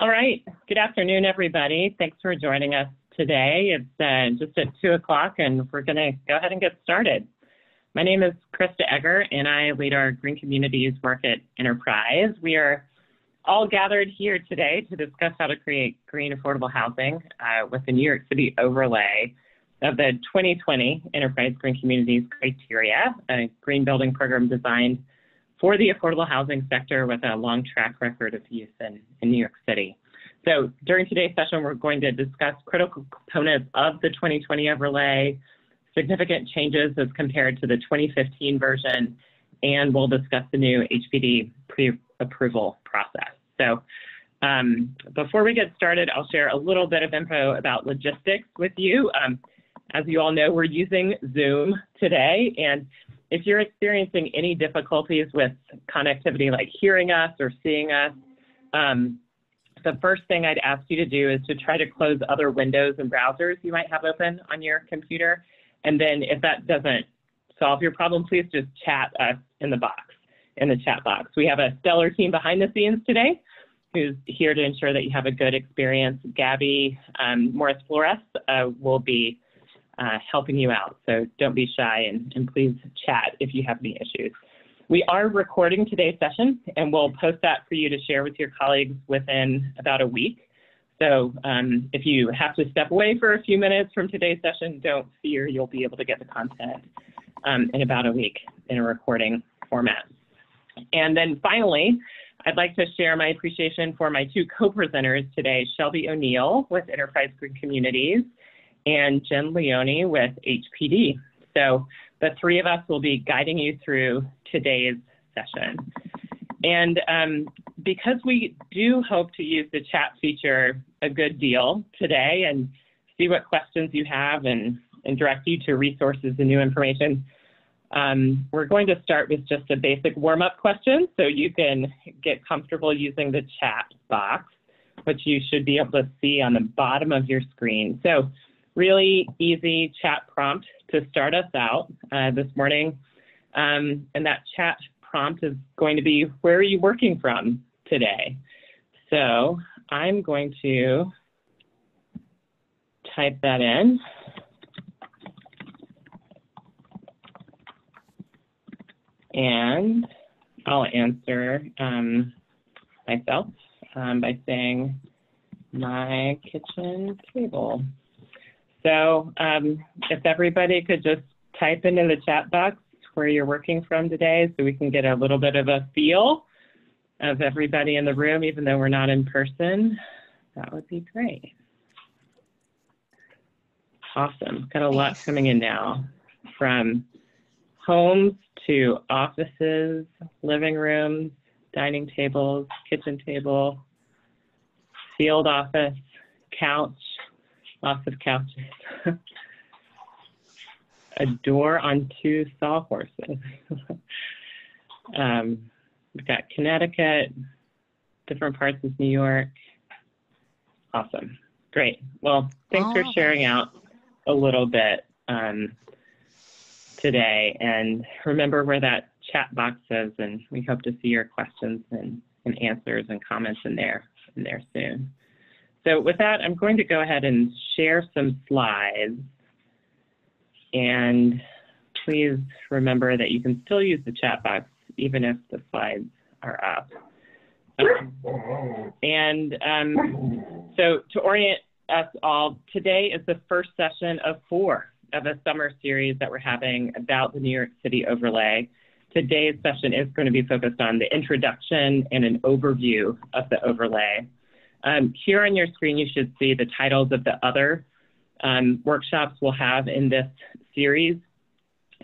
All right. Good afternoon, everybody. Thanks for joining us today. It's just at 2 o'clock, and we're going to go ahead and get started. My name is Krista Egger, and I lead our Green Communities work at Enterprise. We are all gathered here today to discuss how to create green affordable housing with the New York City Overlay of the 2020 Enterprise Green Communities criteria, a green building program designed for the affordable housing sector with a long track record of use in New York City. So during today's session, we're going to discuss critical components of the 2020 overlay, significant changes as compared to the 2015 version, and we'll discuss the new HPD Pre-Approval process. So before we get started, I'll share a little bit of info about logistics with you. As you all know, we're using Zoom today, and if you're experiencing any difficulties with connectivity, like hearing us or seeing us, the first thing I'd ask you to do is to try to close other windows and browsers you might have open on your computer. And then if that doesn't solve your problem, please just chat us in the chat box. We have a stellar team behind the scenes today who's here to ensure that you have a good experience. Gabby Morris-Flores will be helping you out. So don't be shy and please chat if you have any issues. We are recording today's session, and we'll post that for you to share with your colleagues within about a week. So if you have to step away for a few minutes from today's session, don't fear, you'll be able to get the content in about a week in a recording format. And then finally, I'd like to share my appreciation for my two co-presenters today, Shelby O'Neill with Enterprise Green Communities and Jen Leone with HPD. So the three of us will be guiding you through today's session. And because we do hope to use the chat feature a good deal today and see what questions you have and direct you to resources and new information, we're going to start with just a basic warm-up question so you can get comfortable using the chat box, which you should be able to see on the bottom of your screen. So really easy chat prompt to start us out this morning. And that chat prompt is going to be, where are you working from today? So I'm going to type that in. And I'll answer myself by saying my kitchen table. So if everybody could just type into the chat box where you're working from today so we can get a little bit of a feel of everybody in the room, even though we're not in person, that would be great. Awesome. Got a lot coming in now, from homes to offices, living rooms, dining tables, kitchen table, field office, couch, lots of couches. A door on two sawhorses. We've got Connecticut, different parts of New York. Awesome. Great. Well, thanks for sharing out a little bit today. And remember where that chat box is, and we hope to see your questions and answers and comments in there soon. So with that, I'm going to go ahead and share some slides. And please remember that you can still use the chat box even if the slides are up. So to orient us all, today is the first session of 4 of a summer series that we're having about the New York City Overlay. Today's session is going to be focused on the introduction and an overview of the overlay. Here on your screen, you should see the titles of the other workshops we'll have in this series.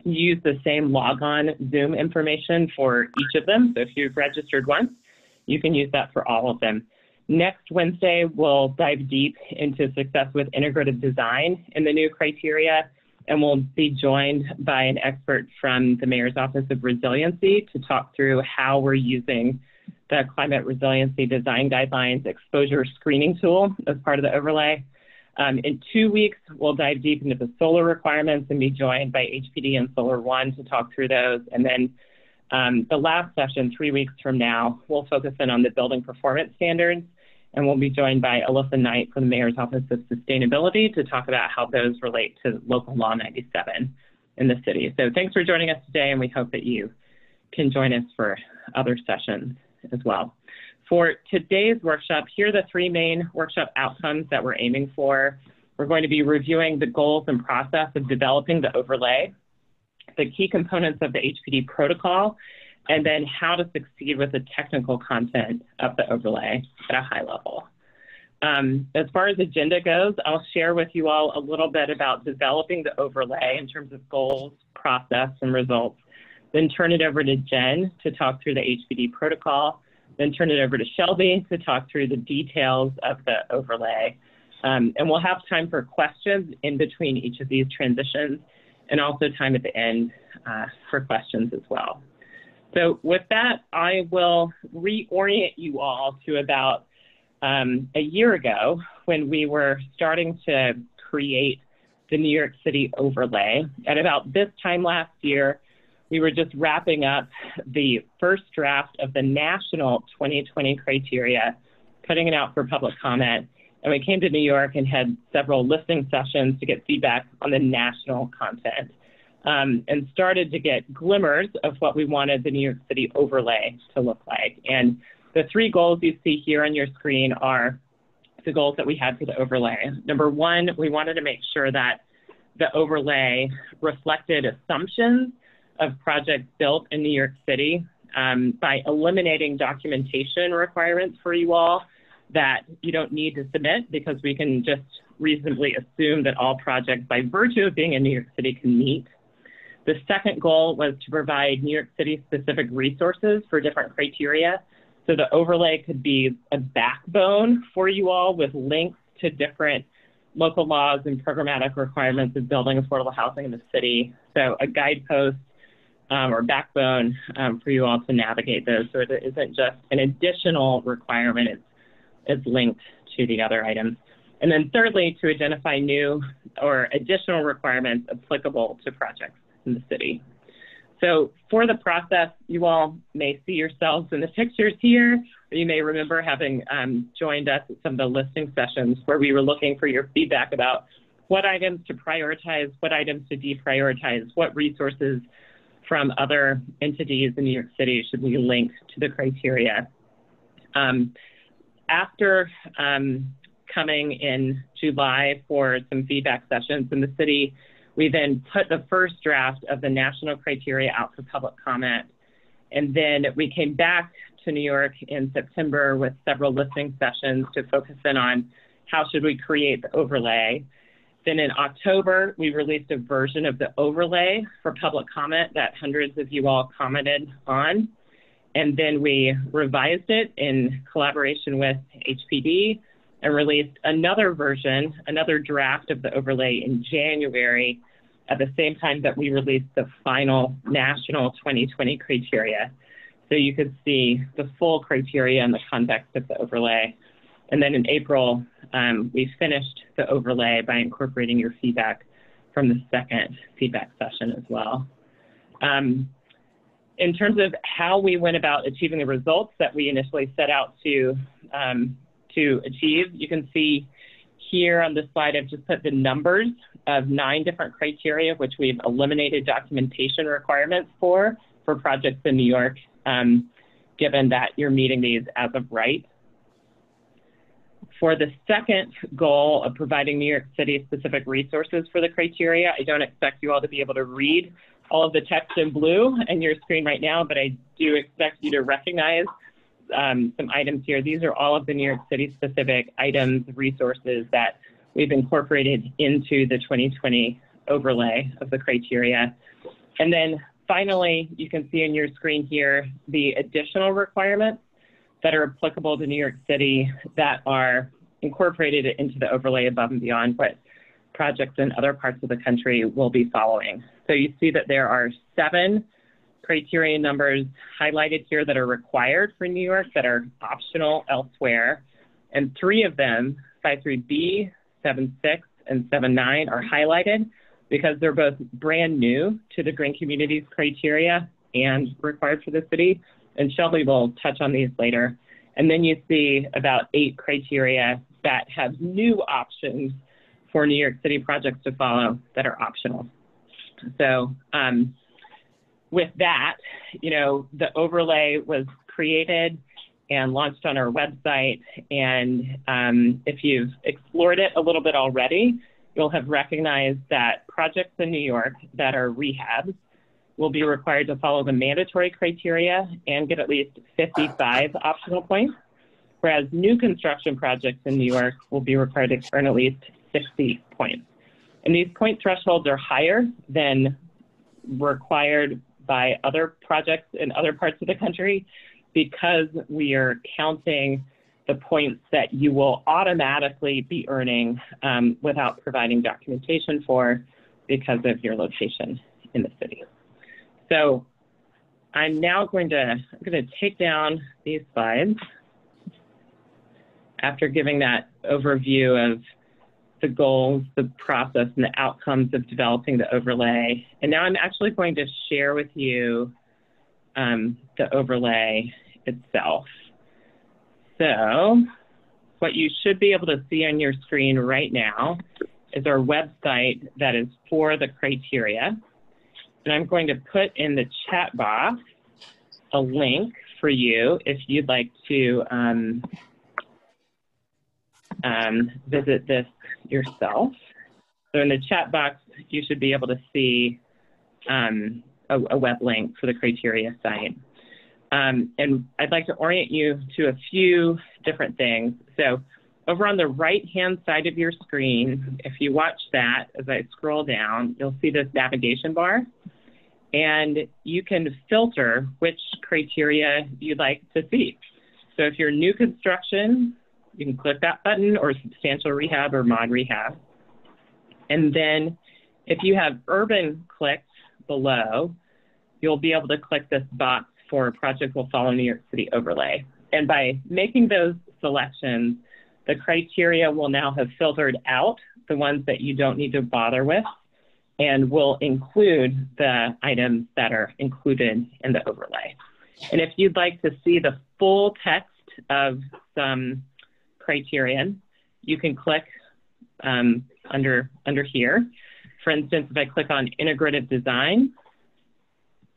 Use the same logon Zoom information for each of them. So if you've registered once, you can use that for all of them. Next Wednesday, we'll dive deep into success with integrative design in the new criteria, and we'll be joined by an expert from the Mayor's Office of Resiliency to talk through how we're using the Climate Resiliency Design Guidelines exposure screening tool as part of the overlay. In 2 weeks, we'll dive deep into the solar requirements and be joined by HPD and Solar One to talk through those. And then the last session, 3 weeks from now, we'll focus in on the building performance standards And we'll be joined by Alyssa Knight from the Mayor's Office of Sustainability to talk about how those relate to Local Law 97 in the city. So thanks for joining us today, and we hope that you can join us for other sessions as well. For today's workshop, here are the three main workshop outcomes that we're aiming for. We're going to be reviewing the goals and process of developing the overlay, the key components of the HPD protocol, and then how to succeed with the technical content of the overlay at a high level. As far as agenda goes, I'll share with you all a little bit about developing the overlay in terms of goals, process, and results, then turn it over to Jen to talk through the HPD protocol, then turn it over to Shelby to talk through the details of the overlay. And we'll have time for questions in between each of these transitions, and also time at the end for questions as well. So with that, I will reorient you all to about a year ago when we were starting to create the New York City overlay. At about this time last year, we were just wrapping up the first draft of the national 2020 criteria, putting it out for public comment. And we came to New York and had several listening sessions to get feedback on the national content. And started to get glimmers of what we wanted the New York City overlay to look like. And the three goals you see here on your screen are the goals that we had for the overlay. Number one, we wanted to make sure that the overlay reflected assumptions of projects built in New York City by eliminating documentation requirements for you all that you don't need to submit, because we can just reasonably assume that all projects, by virtue of being in New York City, can meet. The second goal was to provide New York City specific resources for different criteria. So the overlay could be a backbone for you all with links to different local laws and programmatic requirements of building affordable housing in the city. So a guidepost or backbone for you all to navigate those, so it isn't just an additional requirement, it's linked to the other items. And then thirdly, to identify new or additional requirements applicable to projects in the city. So for the process, you all may see yourselves in the pictures here, or you may remember having joined us at some of the listening sessions where we were looking for your feedback about what items to prioritize, what items to deprioritize, what resources from other entities in New York City should we link to the criteria. After coming in July for some feedback sessions in the city, we then put the first draft of the national criteria out for public comment. And then we came back to New York in September with several listening sessions to focus in on how should we create the overlay. Then in October, we released a version of the overlay for public comment that hundreds of you all commented on. And then we revised it in collaboration with HPD and released another version, another draft of the overlay in January, at the same time that we released the final national 2020 criteria. So you could see the full criteria in the context of the overlay. And then in April, we finished the overlay by incorporating your feedback from the second feedback session as well. In terms of how we went about achieving the results that we initially set out to achieve, you can see here on this slide, I've just put the numbers of 9 different criteria, which we've eliminated documentation requirements for projects in New York, given that you're meeting these as of right. For the second goal of providing New York City specific resources for the criteria, I don't expect you all to be able to read all of the text in blue on your screen right now, but I do expect you to recognize some items here. These are all of the New York City specific items, resources that we've incorporated into the 2020 overlay of the criteria. And then finally, you can see on your screen here the additional requirements that are applicable to New York City that are incorporated into the overlay above and beyond what projects in other parts of the country will be following. So you see that there are 7 criteria numbers highlighted here that are required for New York that are optional elsewhere. And 3 of them, 5.3b, 7.6, and 7.9 are highlighted because they're both brand new to the Green Communities criteria and required for the city. And Shelby will touch on these later. And then you see about 8 criteria that have new options for New York City projects to follow that are optional. So with that, you know, the overlay was created and launched on our website. And if you've explored it a little bit already, you'll have recognized that projects in New York that are rehabs will be required to follow the mandatory criteria and get at least 55 optional points, whereas new construction projects in New York will be required to earn at least 60 points. And these point thresholds are higher than required by other projects in other parts of the country because we are counting the points that you will automatically be earning without providing documentation for because of your location in the city. So I'm now going to take down these slides after giving that overview of the goals, the process, and the outcomes of developing the overlay. And now I'm actually going to share with you the overlay itself. So what you should be able to see on your screen right now is our website that is for the criteria. And I'm going to put in the chat box a link for you if you'd like to visit this yourself. So in the chat box, you should be able to see a web link for the criteria site. And I'd like to orient you to a few different things. So over on the right-hand side of your screen, if you watch that, as I scroll down, you'll see this navigation bar. And you can filter which criteria you'd like to see. So if you're new construction, you can click that button, or substantial rehab or mod rehab. And then if you have urban clicked below, you'll be able to click this box for a project will follow New York City overlay. And by making those selections, the criteria will now have filtered out the ones that you don't need to bother with and will include the items that are included in the overlay. And if you'd like to see the full text of some criterion, you can click under here. For instance, if I click on integrative design,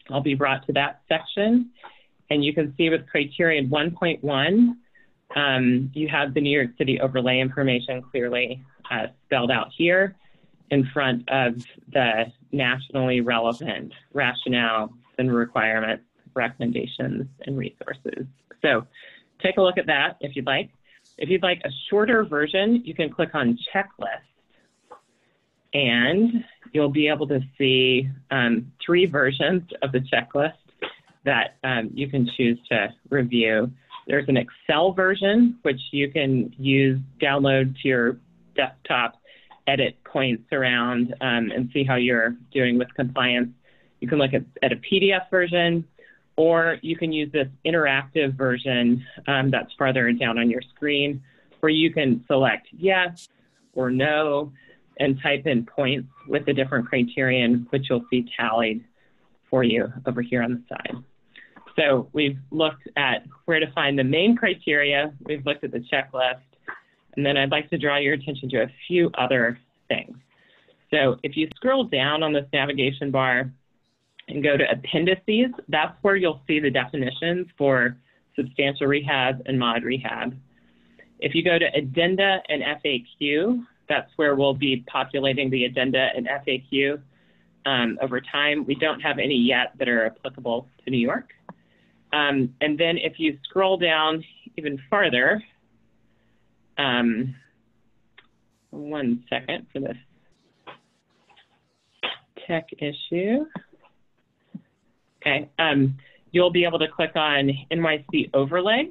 I'll be brought to that section. And you can see with criterion 1.1, you have the New York City overlay information clearly spelled out here in front of the nationally relevant rationale and requirements, recommendations, and resources. So take a look at that if you'd like. If you'd like a shorter version, you can click on checklist. And you'll be able to see 3 versions of the checklist that you can choose to review. There's an Excel version, which you can download to your desktop, edit points around, and see how you're doing with compliance. You can look at a PDF version, or you can use this interactive version that's farther down on your screen, where you can select yes or no and type in points with the different criterion, which you'll see tallied for you over here on the side. So we've looked at where to find the main criteria. We've looked at the checklist. And then I'd like to draw your attention to a few other things. So if you scroll down on this navigation bar and go to appendices, that's where you'll see the definitions for substantial rehab and mod rehab. If you go to addenda and FAQ, that's where we'll be populating the addenda and FAQ over time. We don't have any yet that are applicable to New York. And then if you scroll down even farther, one second for this tech issue. Okay, you'll be able to click on NYC Overlay,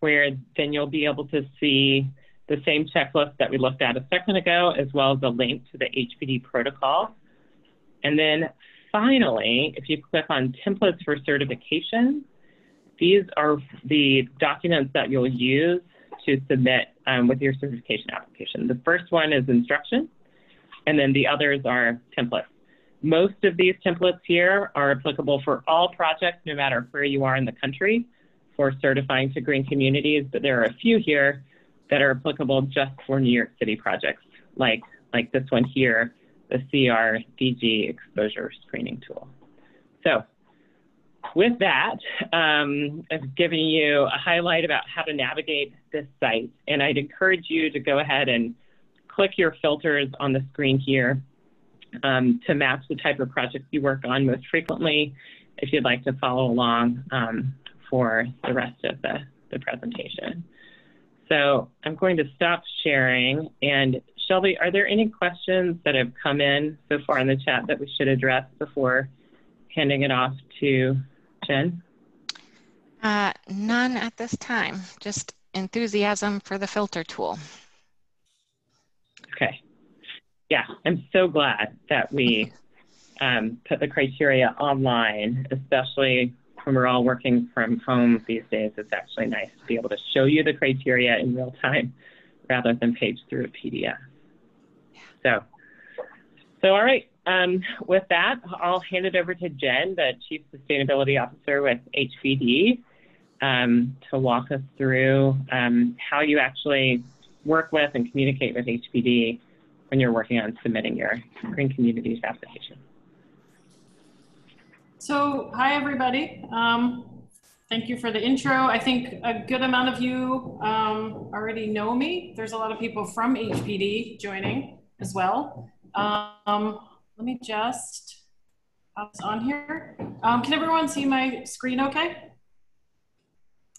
where then you'll be able to see the same checklist that we looked at a second ago, as well as a link to the HPD protocol. And then finally, if you click on templates for certification, these are the documents that you'll use to submit with your certification application. The first one is instruction, and then the others are templates. Most of these templates here are applicable for all projects, no matter where you are in the country. for certifying to green communities, but there are a few here that are applicable just for New York City projects, like this one here, the CRDG exposure screening tool. So with that, I've given you a highlight about how to navigate this site, and I'd encourage you to go ahead and click your filters on the screen here to match the type of projects you work on most frequently if you'd like to follow along for the rest of the presentation. So I'm going to stop sharing. And Shelby, are there any questions that have come in so far in the chat that we should address before handing it off to Jen? None at this time, just enthusiasm for the filter tool. Okay. Yeah, I'm so glad that we put the criteria online, especially when we're all working from home these days. It's actually nice to be able to show you the criteria in real time rather than page through a PDF. So all right, with that, I'll hand it over to Jen, the Chief Sustainability Officer with HPD, to walk us through how you actually work with and communicate with HPD when you're working on submitting your Green Communities application. So, hi everybody. Thank you for the intro. I think a good amount of you already know me. There's a lot of people from HPD joining as well. Let me just hop on here. Can everyone see my screen okay?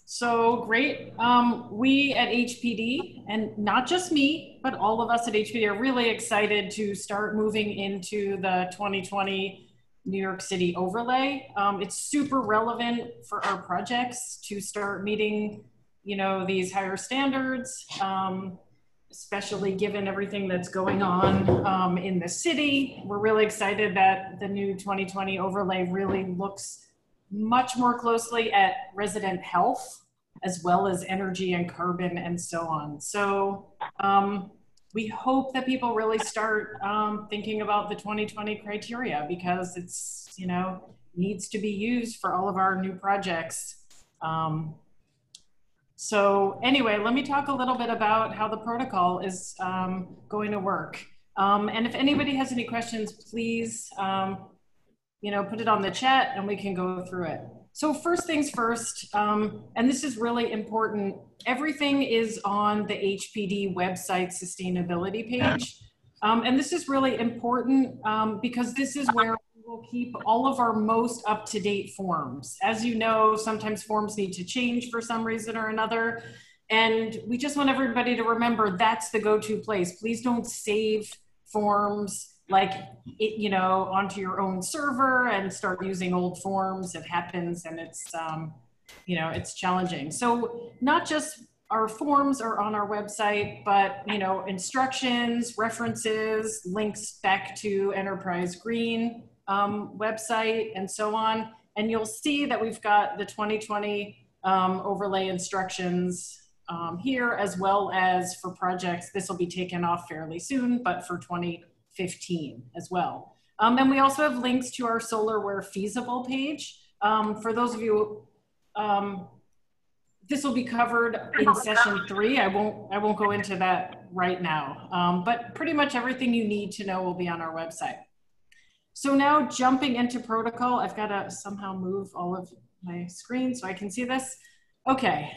So great. We at HPD, and not just me, but all of us at HPD are really excited to start moving into the 2020 New York City Overlay. It's super relevant for our projects to start meeting, these higher standards, especially given everything that's going on in the city. We're really excited that the new 2020 Overlay really looks much more closely at resident health, as well as energy and carbon and so on. So we hope that people really start thinking about the 2020 criteria, because it's, needs to be used for all of our new projects. So anyway, let me talk a little bit about how the protocol is going to work. And if anybody has any questions, please, put it on the chat and we can go through it. So first things first, and this is really important, everything is on the HPD website sustainability page. And this is really important because this is where we will keep all of our most up-to-date forms. As you know, sometimes forms need to change for some reason or another. And we just want everybody to remember that's the go-to place. Please don't save forms onto your own server and start using old forms. It happens, and it's, it's challenging. So not just our forms are on our website, but, instructions, references, links back to Enterprise Green website, and so on. And you'll see that we've got the 2020 overlay instructions here, as well as for projects. This will be taken off fairly soon, but for 2015 as well. And we also have links to our solar where feasible page. For those of you, this will be covered in session 3. I won't go into that right now, but pretty much everything you need to know will be on our website. So now jumping into protocol, I've got to somehow move all of my screen so I can see this. Okay.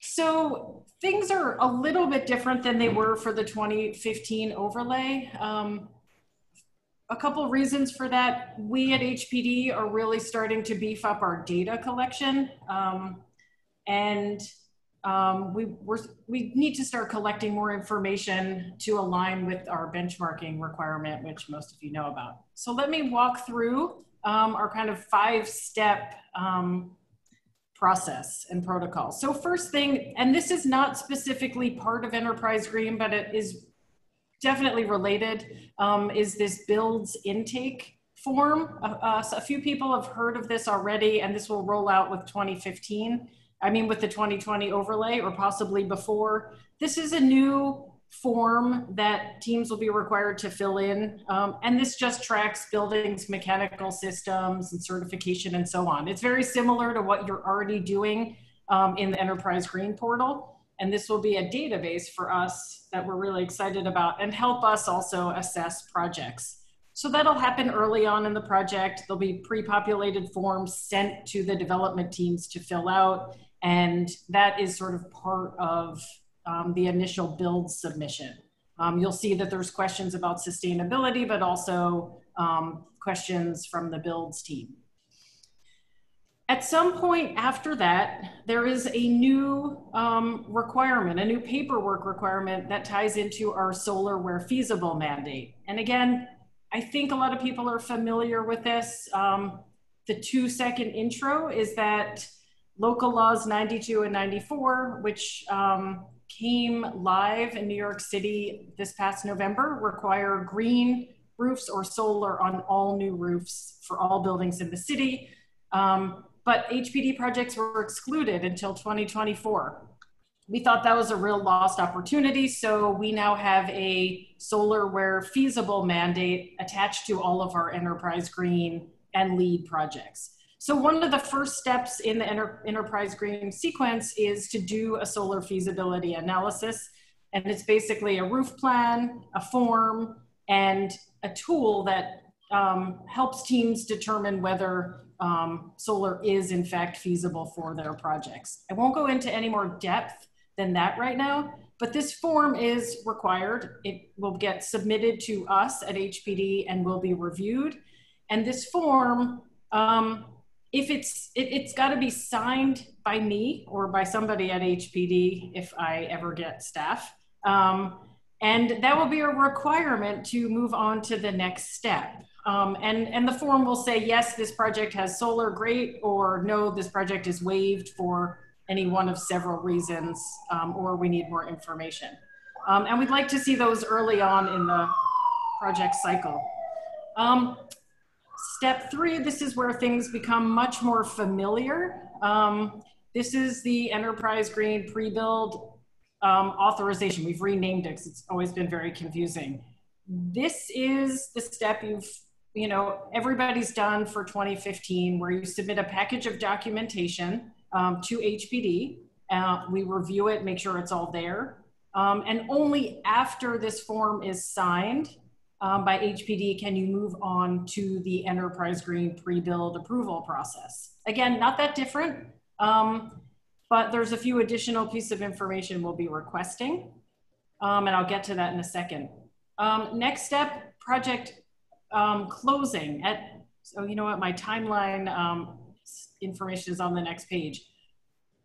So things are a little bit different than they were for the 2015 overlay. A couple reasons for that. We at HPD are really starting to beef up our data collection. We need to start collecting more information to align with our benchmarking requirement, which most of you know about. So let me walk through our kind of 5-step process and protocol. So first thing, and this is not specifically part of Enterprise Green, but it is definitely related, is this builds intake form. So a few people have heard of this already, and this will roll out with with the 2020 overlay, or possibly before. This is a new form that teams will be required to fill in. And this just tracks buildings, mechanical systems, and certification and so on. It's very similar to what you're already doing in the Enterprise Green portal. And this will be a database for us that we're really excited about and help us also assess projects. So that'll happen early on in the project. There'll be pre-populated forms sent to the development teams to fill out. And that is sort of part of the initial build submission. You'll see that there's questions about sustainability, but also questions from the builds team. At some point after that, there is a new requirement, a new paperwork requirement that ties into our solar where feasible mandate. And again, I think a lot of people are familiar with this. The 2-second intro is that local laws 92 and 94, which came live in New York City this past November, require green roofs or solar on all new roofs for all buildings in the city. But HPD projects were excluded until 2024. We thought that was a real lost opportunity, so we now have a solar where feasible mandate attached to all of our Enterprise Green and LEED projects. So one of the first steps in the Enterprise Green sequence is to do a solar feasibility analysis. And it's basically a roof plan, a form, and a tool that helps teams determine whether solar is in fact feasible for their projects. I won't go into any more depth than that right now, but this form is required. It will get submitted to us at HPD and will be reviewed. And this form, if it's got to be signed by me or by somebody at HPD if I ever get staff. And that will be a requirement to move on to the next step. And the form will say, yes, this project has solar, great, or no, this project is waived for any one of several reasons, or we need more information. And we'd like to see those early on in the project cycle. Step 3, this is where things become much more familiar. This is the Enterprise Green pre-build authorization. We've renamed it because it's always been very confusing. This is the step everybody's done for 2015, where you submit a package of documentation to HPD. We review it, make sure it's all there. And only after this form is signed by HPD can you move on to the Enterprise Green pre-build approval process. Again, not that different, but there's a few additional pieces of information we'll be requesting. And I'll get to that in a second. Next step, project closing. So you know what, my timeline information is on the next page.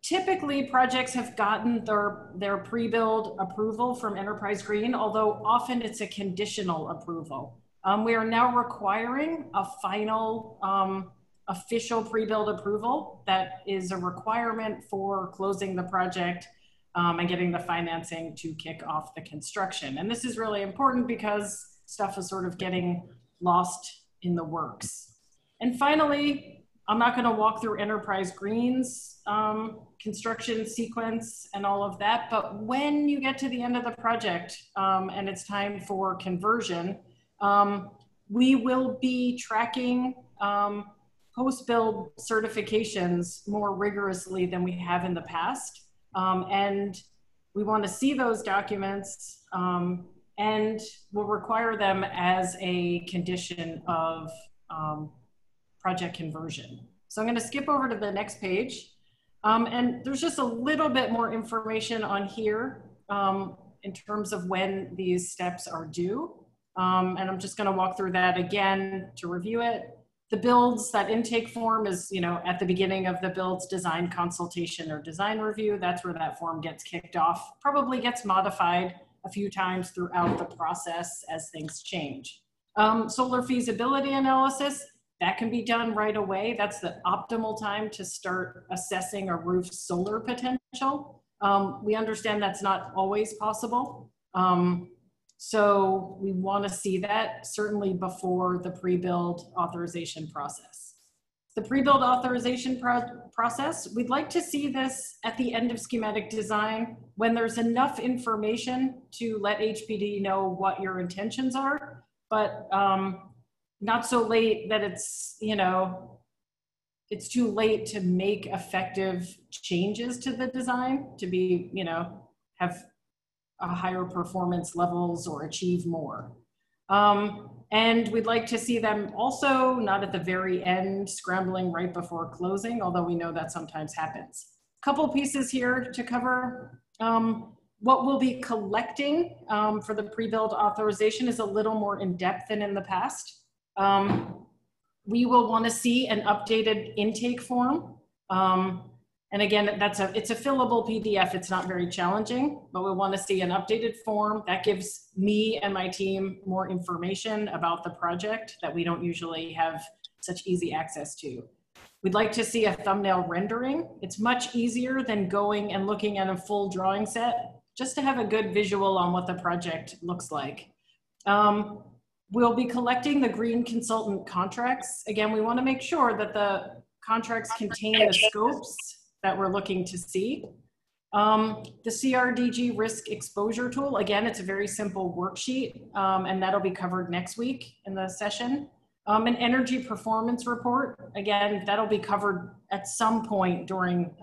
Typically, projects have gotten their pre-build approval from Enterprise Green, although often it's a conditional approval. We are now requiring a final official pre-build approval that is a requirement for closing the project and getting the financing to kick off the construction. And this is really important because stuff is sort of getting lost in the works. And finally, I'm not going to walk through Enterprise Green's construction sequence and all of that, but when you get to the end of the project and it's time for conversion, we will be tracking post-build certifications more rigorously than we have in the past. And we want to see those documents and we'll require them as a condition of project conversion. So I'm going to skip over to the next page. And there's just a little bit more information on here in terms of when these steps are due. And I'm just going to walk through that again to review it. The builds, that intake form is, at the beginning of the builds design consultation or design review. That's where that form gets kicked off, probably gets modified a few times throughout the process as things change. Solar feasibility analysis, that can be done right away. That's the optimal time to start assessing a roof's solar potential. We understand that's not always possible. So we want to see that certainly before the pre-build authorization process. The pre-build authorization process, we'd like to see this at the end of schematic design when there's enough information to let HPD know what your intentions are, but not so late that it's, you know, it's too late to make effective changes to the design to be, you know, have a higher performance levels or achieve more. And we'd like to see them also not at the very end, scrambling right before closing, although we know that sometimes happens. A couple pieces here to cover. What we'll be collecting for the pre-build authorization is a little more in depth than in the past. We will want to see an updated intake form. And again, it's a fillable PDF. It's not very challenging, but we want to see an updated form that gives me and my team more information about the project that we don't usually have such easy access to. We'd like to see a thumbnail rendering. It's much easier than going and looking at a full drawing set, just to have a good visual on what the project looks like. We'll be collecting the green consultant contracts. Again, we want to make sure that the contracts contain the scopes that we're looking to see. The CRDG risk exposure tool, again, it's a very simple worksheet, and that'll be covered next week in the session. An energy performance report, again, that'll be covered at some point during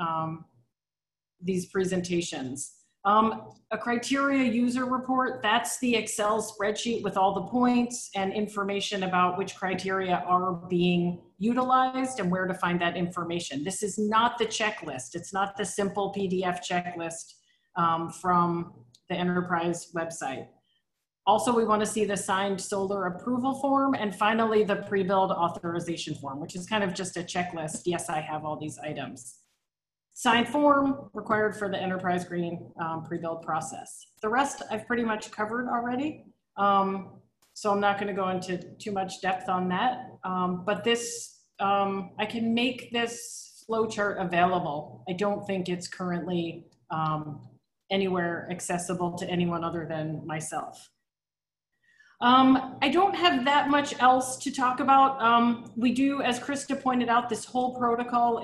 these presentations. A criteria user report, that's the Excel spreadsheet with all the points and information about which criteria are being utilized and where to find that information. This is not the checklist. It's not the simple PDF checklist from the enterprise website. Also, we want to see the signed solar approval form, and finally the pre-build authorization form, which is kind of just a checklist. Yes, I have all these items. Signed form required for the enterprise green pre-build process. The rest I've pretty much covered already. So I'm not going to go into too much depth on that. But this, I can make this flowchart available. I don't think it's currently anywhere accessible to anyone other than myself. I don't have that much else to talk about. We do, as Krista pointed out, this whole protocol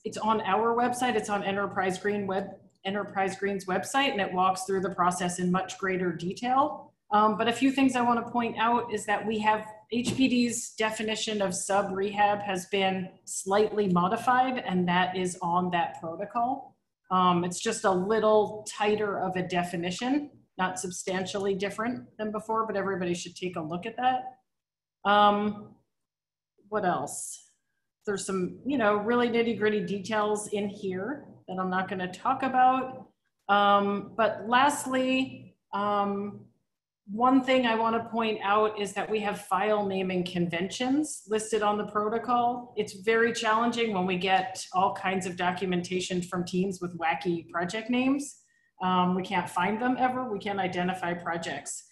it's on our website. It's on Enterprise Green's website, and it walks through the process in much greater detail. But a few things I want to point out is that we have HPD's definition of sub-rehab has been slightly modified, and that is on that protocol. It's just a little tighter of a definition, not substantially different than before, but everybody should take a look at that. What else? There's some, you know, really nitty-gritty details in here that I'm not going to talk about. But lastly, one thing I want to point out is that we have file naming conventions listed on the protocol. It's very challenging when we get all kinds of documentation from teams with wacky project names. We can't find them ever. We can't identify projects.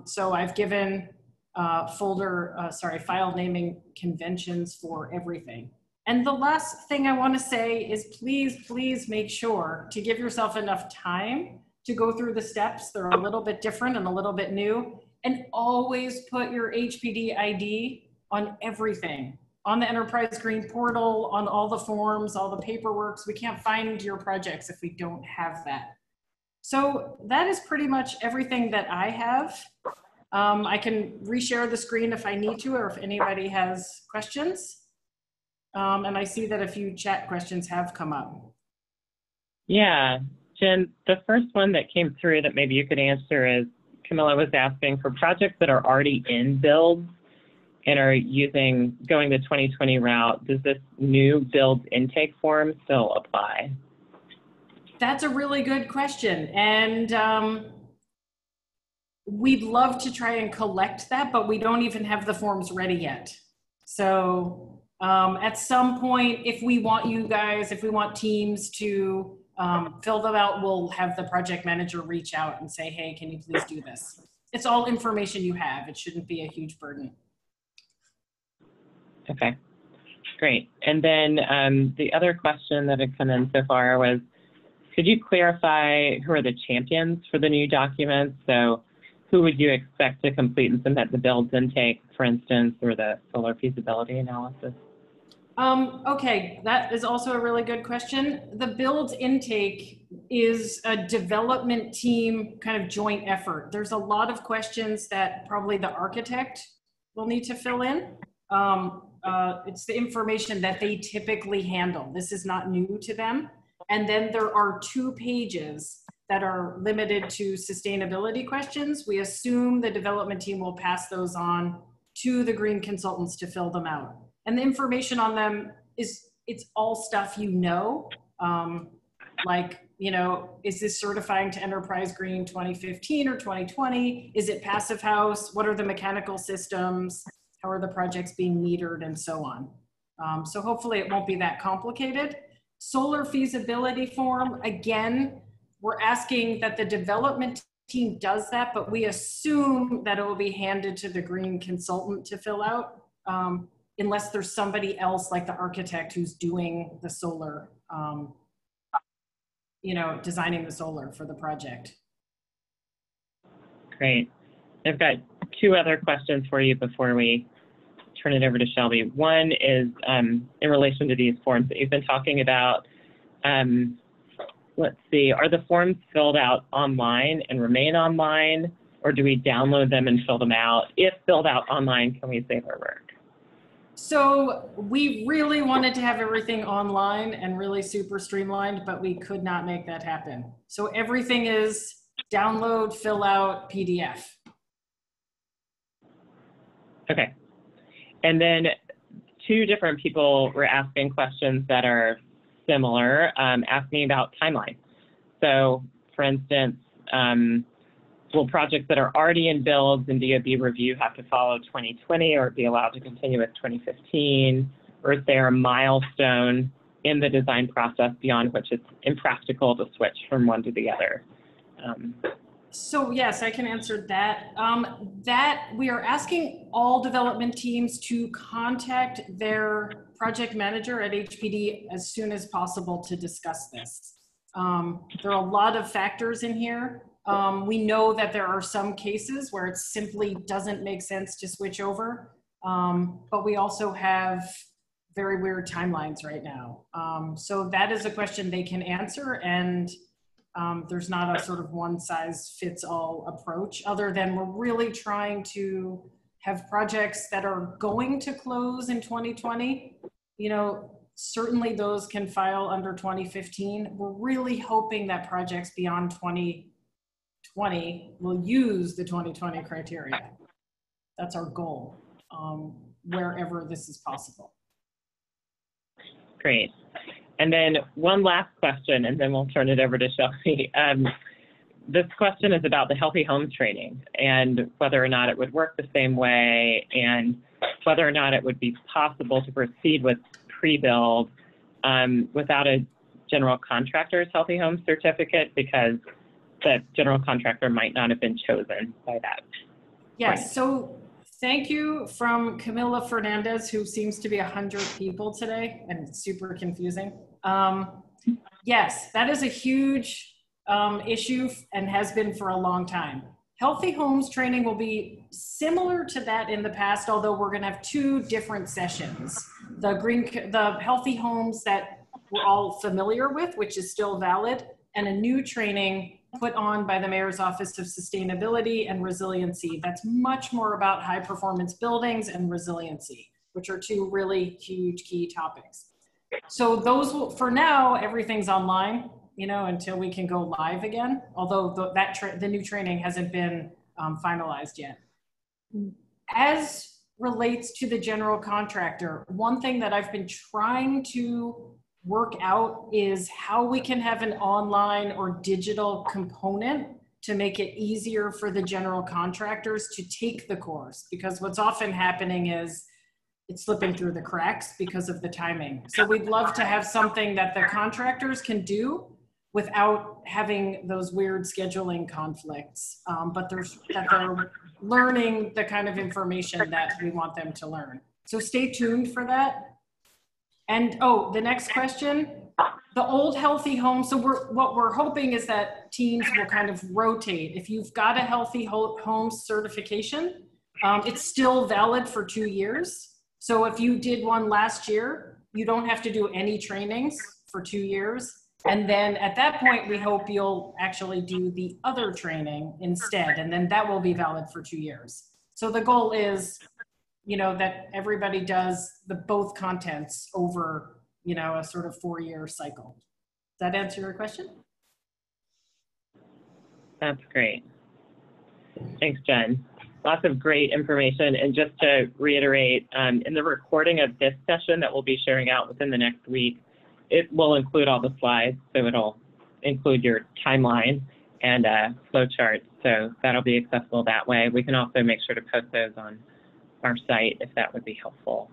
So I've given file naming conventions for everything. And the last thing I want to say is please make sure to give yourself enough time to go through the steps. They're a little bit different and a little bit new, and always put your HPD ID on everything, on the Enterprise Green portal, on all the forms, all the paperwork. We can't find your projects if we don't have that. So that is pretty much everything that I have. I can reshare the screen if I need to, or if anybody has questions. And I see that a few chat questions have come up. Yeah, Jen, the first one that came through that maybe you could answer is, Camilla was asking, for projects that are already in builds and are going the 2020 route, does this new build intake form still apply? That's a really good question. And we'd love to try and collect that, but we don't even have the forms ready yet. So at some point, if we want teams to fill them out, we'll have the project manager reach out and say, hey, can you please do this? It's all information you have. It shouldn't be a huge burden. Okay, great. And then the other question that had come in so far was, could you clarify who are the champions for the new documents? So who would you expect to complete and submit the builds intake, for instance, or the solar feasibility analysis? Okay, that is also a really good question. The build intake is a development team kind of joint effort. There's a lot of questions that probably the architect will need to fill in. It's the information that they typically handle. This is not new to them. And then there are 2 pages that are limited to sustainability questions. We assume the development team will pass those on to the green consultants to fill them out. And the information on them it's all stuff you know, like, you know, is this certifying to Enterprise Green 2015 or 2020? Is it passive house? What are the mechanical systems? How are the projects being metered and so on? So hopefully it won't be that complicated. Solar feasibility form, again, we're asking that the development team does that, but we assume that it will be handed to the green consultant to fill out. Unless there's somebody else like the architect who's doing the solar, you know, designing the solar for the project. Great. I've got 2 other questions for you before we turn it over to Shelby. One is in relation to these forms that you've been talking about. Let's see, are the forms filled out online and remain online, or do we download them and fill them out? If filled out online, can we save our work? So we really wanted to have everything online and really super streamlined, but we could not make that happen. So everything is download, fill out, PDF. Okay. And then 2 different people were asking questions that are similar, asking about timeline. So for instance, will projects that are already in builds and DOB review have to follow 2020 or be allowed to continue with 2015? Or is there a milestone in the design process beyond which it's impractical to switch from one to the other? So yes, I can answer that. That we are asking all development teams to contact their project manager at HPD as soon as possible to discuss this. There are a lot of factors in here. We know that there are some cases where it simply doesn't make sense to switch over, but we also have very weird timelines right now. So that is a question they can answer, and there's not a sort of one-size-fits-all approach, other than we're really trying to have projects that are going to close in 2020. You know, certainly those can file under 2015. We're really hoping that projects beyond 2020 will use the 2020 criteria. That's our goal, wherever this is possible. Great. And then one last question, and then we'll turn it over to Shelby. This question is about the Healthy Homes training and whether or not it would work the same way, and whether or not it would be possible to proceed with pre-build without a general contractor's Healthy Homes certificate, because the general contractor might not have been chosen by that. Yes, so thank you from Camila Fernandez, who seems to be 100 people today, and it's super confusing. Yes, that is a huge issue and has been for a long time. Healthy Homes training will be similar to that in the past, although we're going to have 2 different sessions. The Healthy Homes that we're all familiar with, which is still valid, and a new training put on by the Mayor's Office of Sustainability and Resiliency. That's much more about high performance buildings and resiliency, which are 2 really huge key topics. So those will, for now, everything's online, you know, until we can go live again, although the new training hasn't been finalized yet. As relates to the general contractor, one thing that I've been trying to work out is how we can have an online or digital component to make it easier for the general contractors to take the course, because what's often happening is it's slipping through the cracks because of the timing. So we'd love to have something that the contractors can do without having those weird scheduling conflicts, but that they're learning the kind of information that we want them to learn. So stay tuned for that. And oh, the next question, the old Healthy Home. So what we're hoping is that teams will kind of rotate. If you've got a Healthy Home certification, it's still valid for 2 years. So if you did one last year, you don't have to do any trainings for 2 years. And then at that point, we hope you'll actually do the other training instead. And then that will be valid for 2 years. So the goal is, you know, that everybody does the both contents over, you know, a sort of 4-year cycle. Does that answer your question? That's great. Thanks, Jen. Lots of great information. And just to reiterate, in the recording of this session that we'll be sharing out within the next week, it will include all the slides. So it'll include your timeline and flow charts. So that'll be accessible that way. We can also make sure to post those on our site if that would be helpful.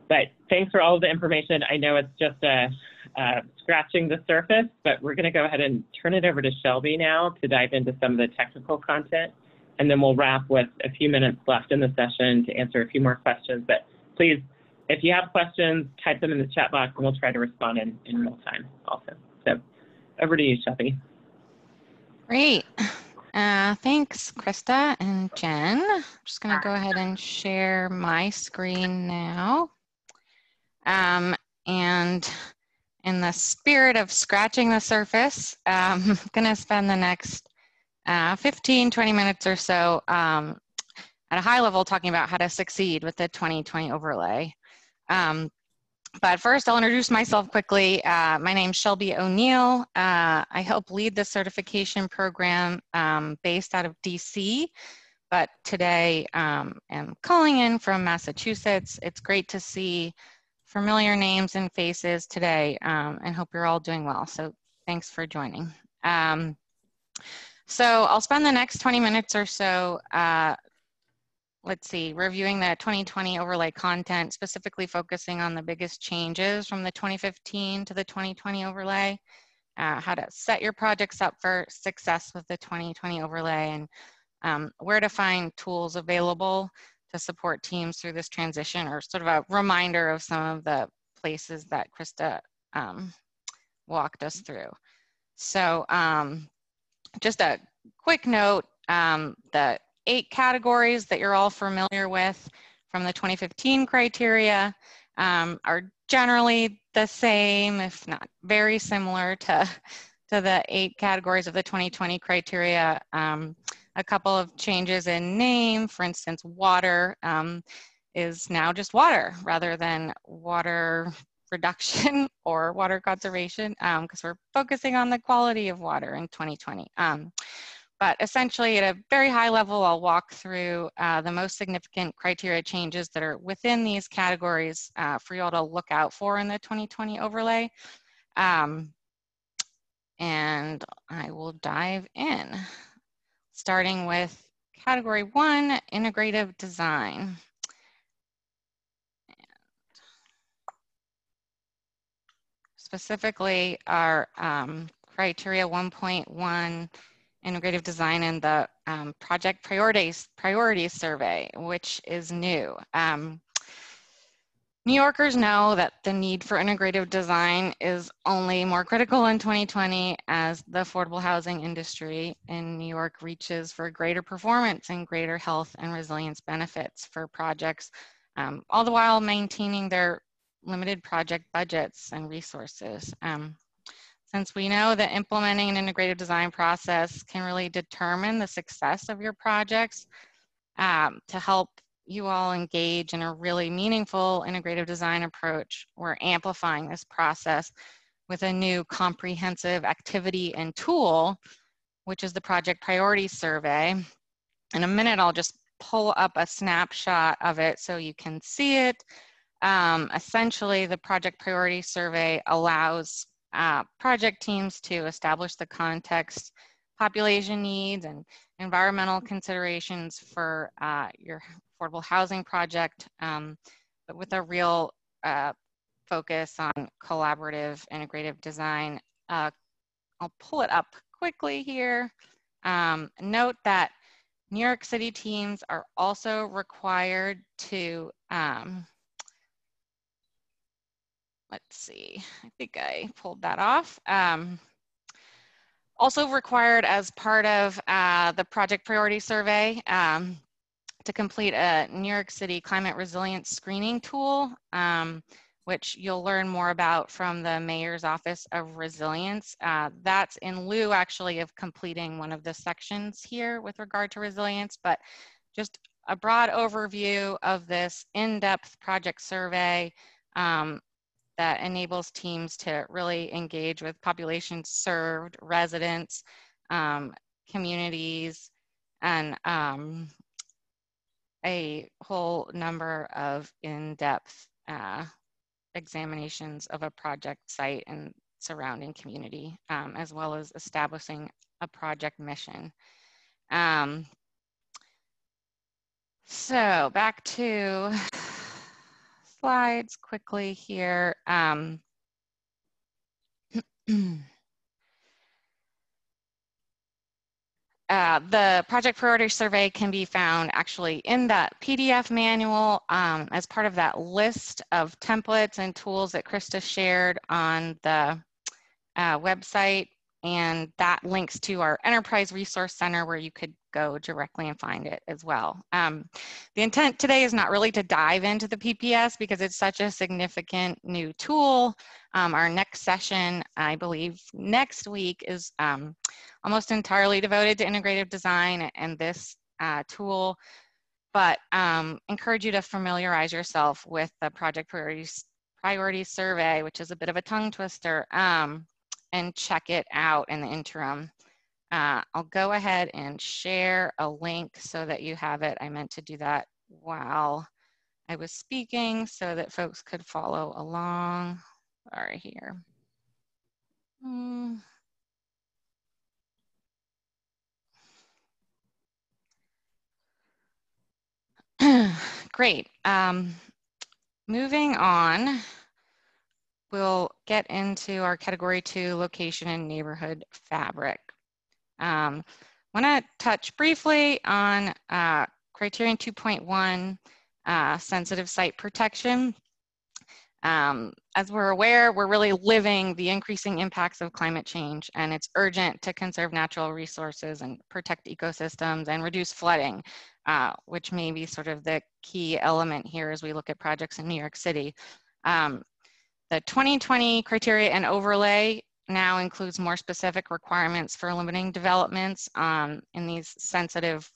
But thanks for all of the information. I know it's just scratching the surface, but we're going to go ahead and turn it over to Shelby now to dive into some of the technical content. And then we'll wrap with a few minutes left in the session to answer a few more questions. But please, if you have questions, type them in the chat box and we'll try to respond in real time also. So over to you, Shelby. Great. Thanks, Krista and Jen. I'm just going to go ahead and share my screen now. And in the spirit of scratching the surface, I'm going to spend the next 15, 20 minutes or so at a high level talking about how to succeed with the 2020 overlay. But first, I'll introduce myself quickly. My name's Shelby O'Neill. I help lead the certification program based out of DC, but today am calling in from Massachusetts. It's great to see familiar names and faces today, and hope you're all doing well. So thanks for joining. So I'll spend the next 20 minutes or so reviewing the 2020 overlay content, specifically focusing on the biggest changes from the 2015 to the 2020 overlay, how to set your projects up for success with the 2020 overlay, and where to find tools available to support teams through this transition, or sort of a reminder of some of the places that Krista walked us through. So just a quick note, the 8 categories that you're all familiar with from the 2015 criteria are generally the same, if not very similar to the 8 categories of the 2020 criteria. A couple of changes in name, for instance, water is now just water rather than water reduction or water conservation, because we're focusing on the quality of water in 2020. But essentially, at a very high level, I'll walk through the most significant criteria changes that are within these categories for you all to look out for in the 2020 overlay. And I will dive in, starting with category 1, integrative design. Specifically, our criteria 1.1 integrative design in the project priorities survey, which is new. New Yorkers know that the need for integrative design is only more critical in 2020 as the affordable housing industry in New York reaches for greater performance and greater health and resilience benefits for projects, all the while maintaining their limited project budgets and resources. Since we know that implementing an integrative design process can really determine the success of your projects, to help you all engage in a really meaningful integrative design approach, we're amplifying this process with a new comprehensive activity and tool, which is the project priority survey. In a minute, I'll just pull up a snapshot of it so you can see it. Essentially, the project priority survey allows project teams to establish the context, population needs, and environmental considerations for your affordable housing project, but with a real focus on collaborative integrative design. I'll pull it up quickly here. Note that New York City teams are also required to, let's see, I think I pulled that off. Also required as part of the project priority survey to complete a New York City climate resilience screening tool, which you'll learn more about from the Mayor's Office of Resilience. That's in lieu actually of completing one of the sections here with regard to resilience, but just a broad overview of this in-depth project survey that enables teams to really engage with populations served, residents, communities, and a whole number of in-depth examinations of a project site and surrounding community, as well as establishing a project mission. So back to slides quickly here. The project priority survey can be found actually in that PDF manual as part of that list of templates and tools that Krista shared on the website, and that links to our Enterprise Resource Center where you could go directly and find it as well. The intent today is not really to dive into the PPS because it's such a significant new tool. Our next session, I believe next week, is almost entirely devoted to integrative design and this tool, but encourage you to familiarize yourself with the project priorities survey, which is a bit of a tongue twister, and check it out in the interim. I'll go ahead and share a link so that you have it. I meant to do that while I was speaking so that folks could follow along. Sorry here. Great. Moving on, we'll get into our category 2 location and neighborhood fabric. Want to touch briefly on criterion 2.1, sensitive site protection. As we're aware, we're really living the increasing impacts of climate change, and it's urgent to conserve natural resources and protect ecosystems and reduce flooding, which may be sort of the key element here as we look at projects in New York City. The 2020 criteria and overlay now includes more specific requirements for limiting developments in these sensitive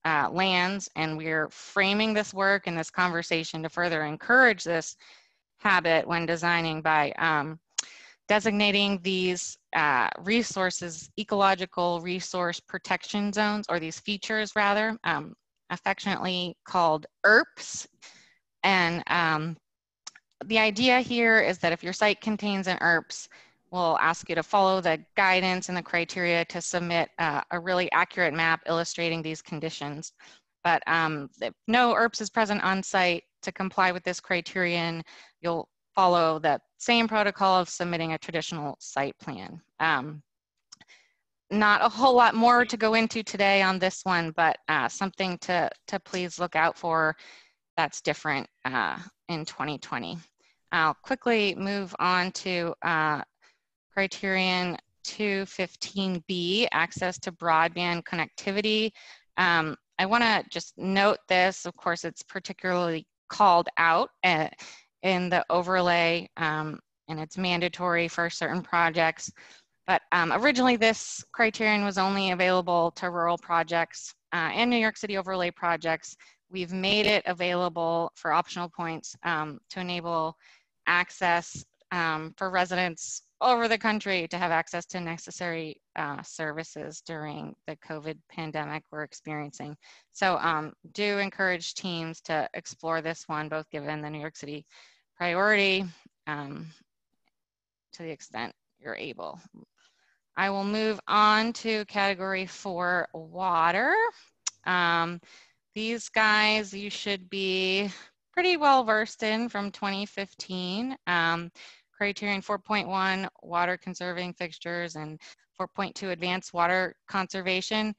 lands, and we're framing this work and this conversation to further encourage this habit when designing by designating these resources ecological resource protection zones, or these features rather, affectionately called ERPs. And the idea here is that if your site contains an ERPs, we'll ask you to follow the guidance and the criteria to submit a really accurate map illustrating these conditions. But if no ERPs is present on site, to comply with this criterion, you'll follow the same protocol of submitting a traditional site plan. Not a whole lot more to go into today on this one, but something to please look out for that's different in 2020. I'll quickly move on to criterion 215B, access to broadband connectivity. I want to just note this, of course, it's particularly called out in the overlay, and it's mandatory for certain projects. But originally this criterion was only available to rural projects and New York City overlay projects. We've made it available for optional points to enable access for residents all over the country to have access to necessary services during the COVID pandemic we're experiencing. So do encourage teams to explore this one, both given the New York City priority to the extent you're able. I will move on to category 4, water. These guys you should be pretty well versed in from 2015. Criterion 4.1, water conserving fixtures, and 4.2, advanced water conservation.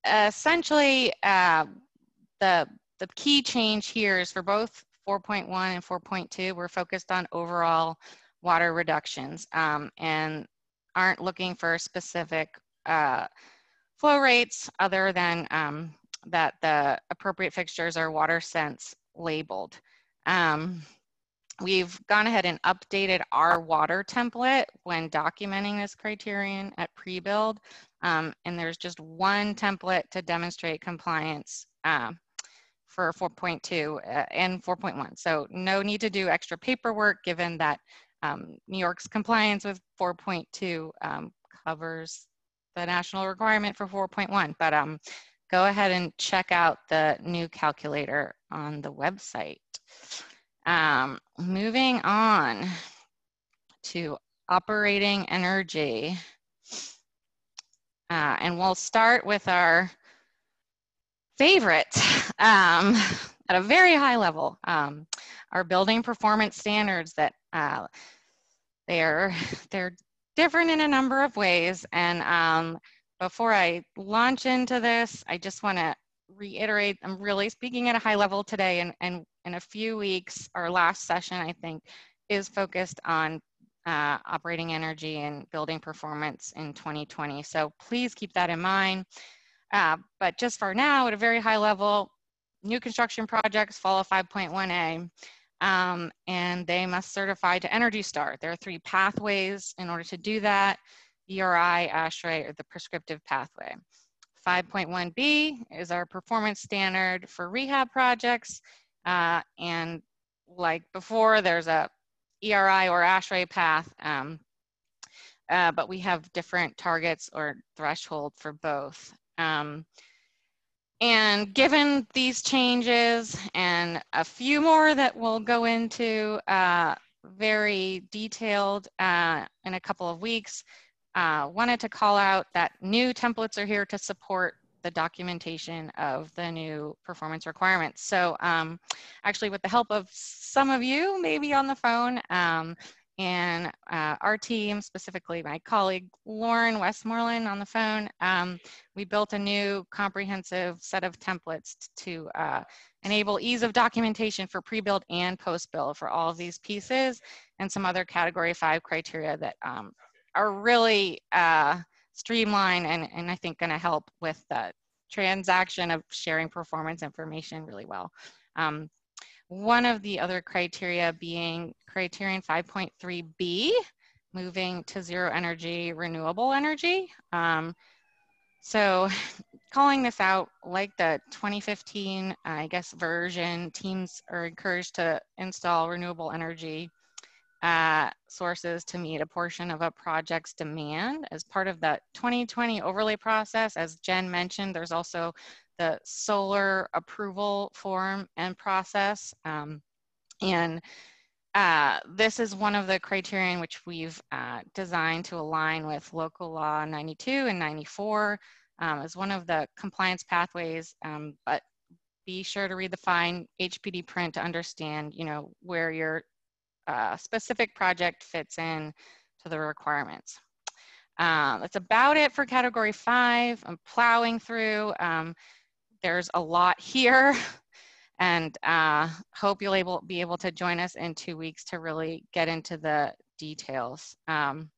Essentially, the key change here is for both 4.1 and 4.2, we're focused on overall water reductions and aren't looking for specific flow rates other than that the appropriate fixtures are WaterSense labeled. We've gone ahead and updated our water template when documenting this criterion at pre-build, and there's just one template to demonstrate compliance for 4.2 and 4.1. So no need to do extra paperwork, given that New York's compliance with 4.2 covers the national requirement for 4.1. But go ahead and check out the new calculator on the website. Moving on to operating energy. And we'll start with our favorite at a very high level, our building performance standards that they're different in a number of ways. And before I launch into this, I just want to reiterate, I'm really speaking at a high level today, and in a few weeks, our last session, I think, is focused on operating energy and building performance in 2020. So please keep that in mind. But just for now, at a very high level, new construction projects follow 5.1a, and they must certify to Energy Star. There are 3 pathways in order to do that: ERI, ASHRAE, or the prescriptive pathway. 5.1b is our performance standard for rehab projects, and like before, there's a ERI or ASHRAE path, but we have different targets or threshold for both. And given these changes and a few more that we'll go into very detailed in a couple of weeks, wanted to call out that new templates are here to support the documentation of the new performance requirements. So actually, with the help of some of you, maybe on the phone, and our team, specifically my colleague Lauren Westmoreland on the phone, we built a new comprehensive set of templates to enable ease of documentation for pre-build and post-build for all of these pieces, and some other Category 5 criteria that are really streamlined and I think going to help with the transaction of sharing performance information really well. One of the other criteria being criterion 5.3b, moving to zero energy, renewable energy. So calling this out, like the 2015, I guess, version, teams are encouraged to install renewable energy sources to meet a portion of a project's demand. As part of the 2020 overlay process, as Jen mentioned, there's also the solar approval form and process. And this is one of the criteria in which we've designed to align with local law 92 and 94 as one of the compliance pathways, but be sure to read the fine HPD print to understand, you know, where your specific project fits in to the requirements. That's about it for Category 5. I'm plowing through. There's a lot here, and hope you'll be able to join us in 2 weeks to really get into the details. Let's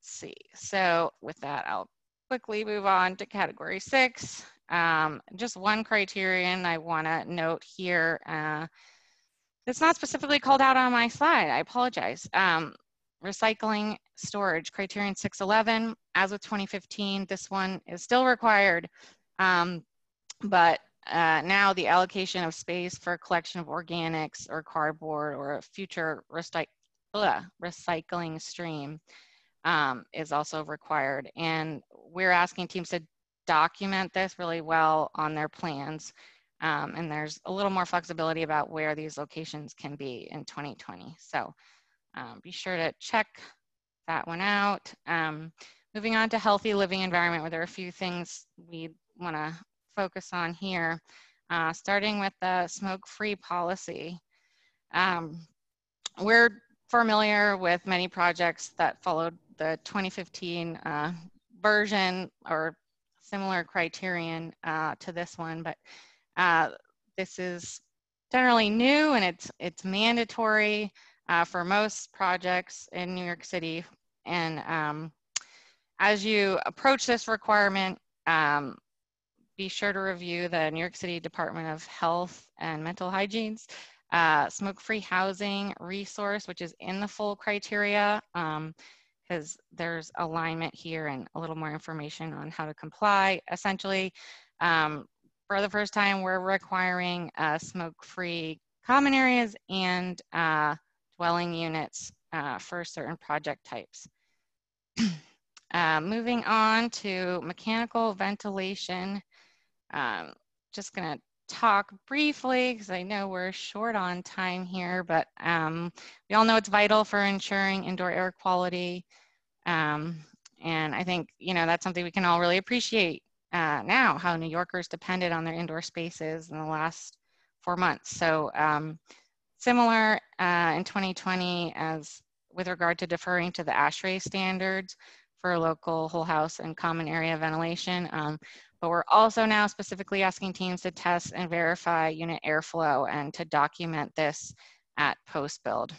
see. So with that, I'll quickly move on to Category 6. Just one criterion I want to note here. It's not specifically called out on my slide. I apologize. Recycling storage, criterion 611. As with 2015, this one is still required. But now the allocation of space for collection of organics or cardboard or a future recycling stream is also required. And we're asking teams to document this really well on their plans. And there's a little more flexibility about where these locations can be in 2020. So be sure to check that one out. Moving on to healthy living environment, where there are a few things we want to focus on here, starting with the SmokeFree Policy. We're familiar with many projects that followed the 2015 version or similar criterion to this one, but this is generally new, and it's mandatory for most projects in New York City. And as you approach this requirement, be sure to review the New York City Department of Health and Mental Hygiene's smoke-free housing resource, which is in the full criteria, because there's alignment here and a little more information on how to comply. Essentially, for the first time, we're requiring smoke-free common areas and dwelling units for certain project types. Moving on to mechanical ventilation, just gonna talk briefly because I know we're short on time here, but we all know it's vital for ensuring indoor air quality. And I think, you know, that's something we can all really appreciate now, how New Yorkers depended on their indoor spaces in the last 4 months. So similar in 2020 as with regard to deferring to the ASHRAE standards for local whole house and common area ventilation. But we're also now specifically asking teams to test and verify unit airflow and to document this at post-build.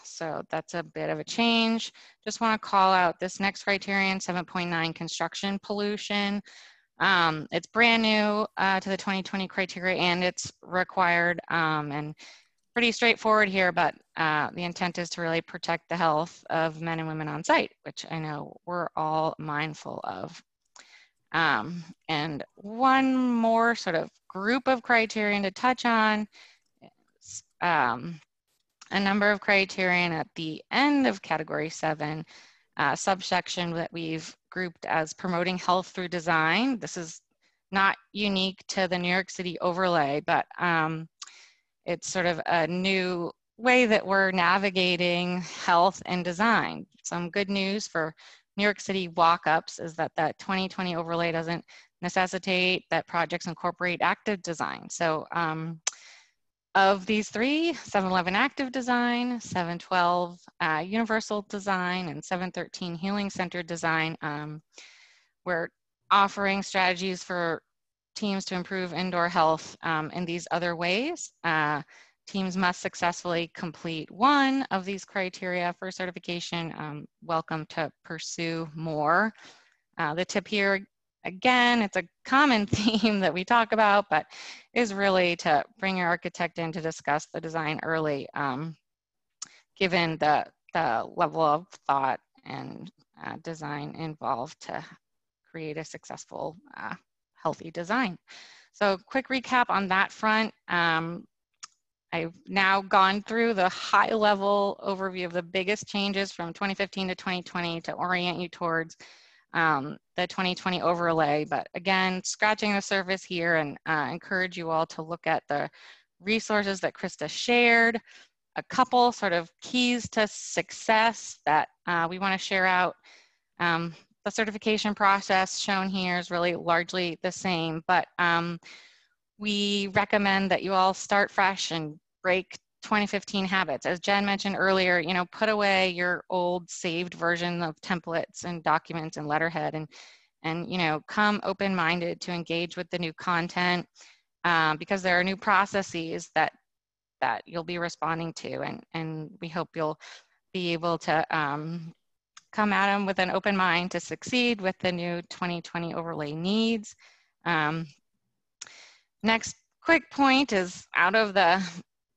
So that's a bit of a change. Just want to call out this next criterion, 7.9 construction pollution. It's brand new to the 2020 criteria and it's required and pretty straightforward here, but the intent is to really protect the health of men and women on site, which I know we're all mindful of. And one more sort of group of criterion to touch on is a number of criterion at the end of category 7, subsection that we've grouped as promoting health through design. This is not unique to the New York City Overlay, but it's sort of a new way that we're navigating health and design. Some good news for New York City walk-ups is that that 2020 overlay doesn't necessitate that projects incorporate active design. So of these 3, 711 active design, 712 universal design, and 713 healing center design, we're offering strategies for teams to improve indoor health in these other ways. Teams must successfully complete one of these criteria for certification. Welcome to pursue more. The tip here, again, it's a common theme that we talk about, but is really to bring your architect in to discuss the design early, given the level of thought and design involved to create a successful healthy design. So quick recap on that front. I've now gone through the high level overview of the biggest changes from 2015 to 2020 to orient you towards the 2020 overlay. But again, scratching the surface here and encourage you all to look at the resources that Krista shared. A couple sort of keys to success that we want to share out. The certification process shown here is really largely the same, but we recommend that you all start fresh and break 2015 habits. As Jen mentioned earlier, you know, put away your old saved version of templates and documents and letterhead and you know, come open-minded to engage with the new content because there are new processes that you'll be responding to, and we hope you'll be able to come at them with an open mind to succeed with the new 2020 overlay needs. Next quick point is, out of the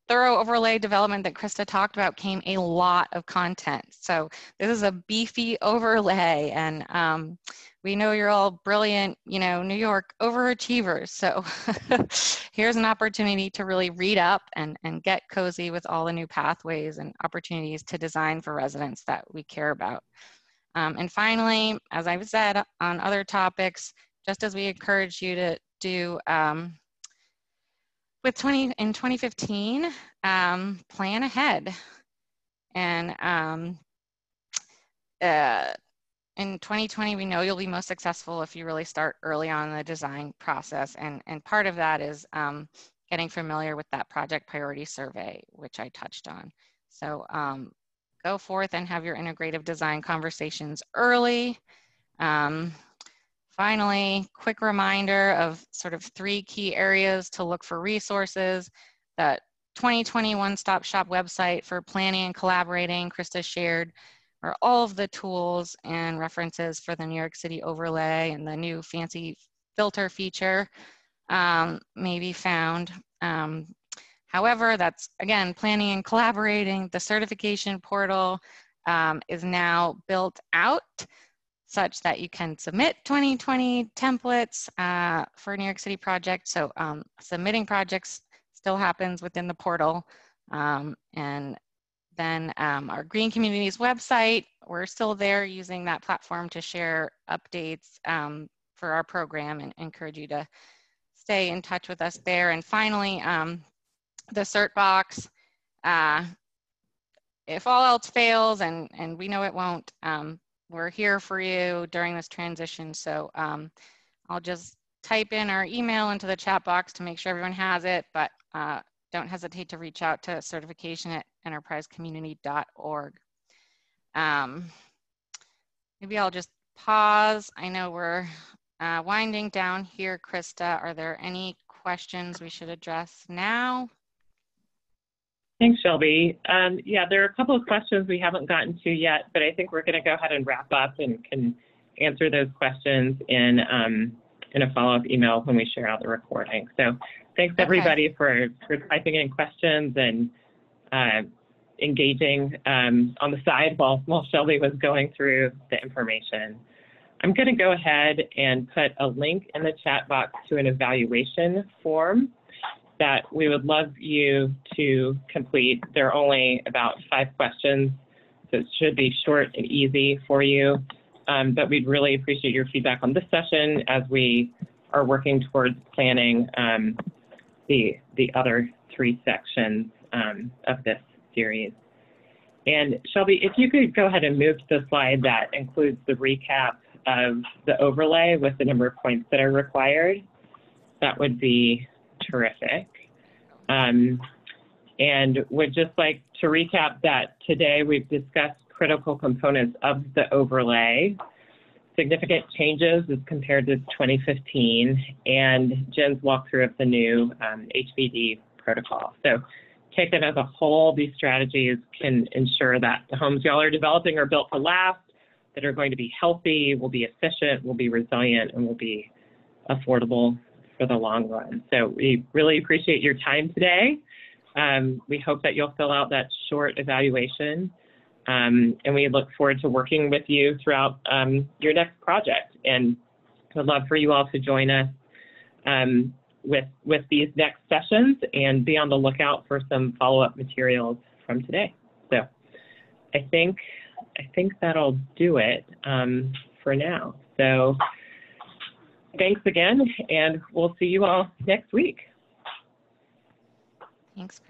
thorough overlay development that Krista talked about came a lot of content. So this is a beefy overlay, and we know you're all brilliant, you know, New York overachievers. So here's an opportunity to really read up and get cozy with all the new pathways and opportunities to design for residents that we care about. And finally, as I've said on other topics, just as we encourage you to do in 2015, plan ahead. And in 2020, we know you'll be most successful if you really start early on in the design process. And part of that is getting familiar with that project priority survey, which I touched on. So go forth and have your integrative design conversations early. Finally, quick reminder of sort of 3 key areas to look for resources. That 2020 one-stop shop website for planning and collaborating, Krista shared, are all of the tools and references for the New York City overlay and the new fancy filter feature may be found. However, that's, again, planning and collaborating. The certification portal is now built out such that you can submit 2020 templates for New York City projects. So submitting projects still happens within the portal. And then our Green Communities website, we're still there using that platform to share updates for our program, and encourage you to stay in touch with us there. And finally, the cert box, if all else fails, and we know it won't, we're here for you during this transition. So I'll just type in our email into the chat box to make sure everyone has it, but don't hesitate to reach out to certification@enterprisecommunity.org. Maybe I'll just pause. I know we're winding down here. Krista, are there any questions we should address now? Thanks, Shelby. Yeah, there are a couple of questions we haven't gotten to yet, but I think we're going to go ahead and wrap up and can answer those questions in a follow-up email when we share out the recording. So thanks everybody for typing in questions and engaging on the side while Shelby was going through the information. I'm going to go ahead and put a link in the chat box to an evaluation form that we would love you to complete. There are only about 5 questions, so it should be short and easy for you. But we'd really appreciate your feedback on this session as we are working towards planning the other 3 sections of this series. And Shelby, if you could go ahead and move to the slide that includes the recap of the overlay with the number of points that are required, that would be terrific. And would just like to recap that today we've discussed critical components of the overlay, significant changes as compared to 2015, and Jen's walkthrough of the new HPD protocol. So taken as a whole, these strategies can ensure that the homes y'all are developing are built to last, that are going to be healthy, will be efficient, will be resilient, and will be affordable for the long run. So we really appreciate your time today. We hope that you'll fill out that short evaluation, and we look forward to working with you throughout your next project. And I'd love for you all to join us with these next sessions and be on the lookout for some follow-up materials from today. So I think that'll do it for now. So thanks again, and we'll see you all next week. Thanks.